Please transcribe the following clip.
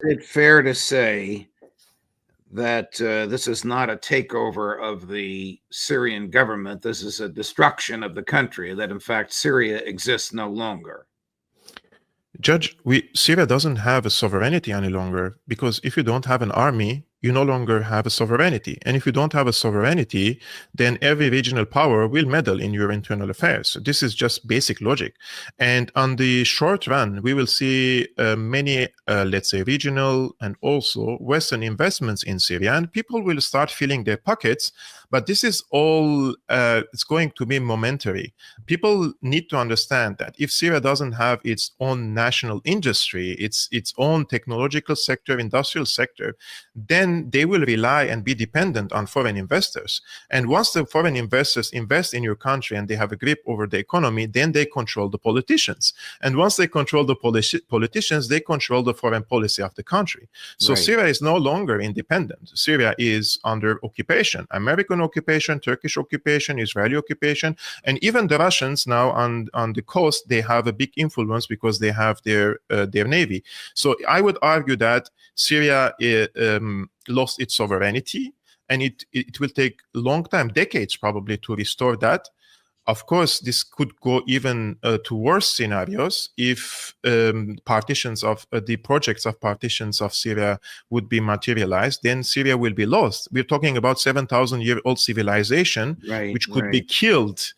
Is it fair to say that this is not a takeover of the Syrian government? This is a destruction of the country, that in fact Syria exists no longer. Judge, Syria doesn't have a sovereignty any longer, because if you don't have an army, you no longer have a sovereignty. And if you don't have a sovereignty, then every regional power will meddle in your internal affairs. So this is just basic logic. And on the short run, we will see many, let's say, regional and also Western investments in Syria, and people will start filling their pockets. But this is all, it's going to be momentary. People need to understand that if Syria doesn't have its own national industry, its own technological sector, industrial sector, then they will rely and be dependent on foreign investors. And once the foreign investors invest in your country and they have a grip over the economy, then they control the politicians. And once they control the politicians, they control the foreign policy of the country. So Right. Syria is no longer independent. Syria is under occupation, American occupation, Turkish occupation, Israeli occupation, and even the Russians now on the coast, they have a big influence because they have their navy. So I would argue that Syria lost its sovereignty, and it will take a long time, decades probably, to restore that. Of course, this could go even to worse scenarios if partitions of the projects of partitions of Syria would be materialized. Then Syria will be lost. We're talking about 7,000-year-old civilization, Right, which could be right. killed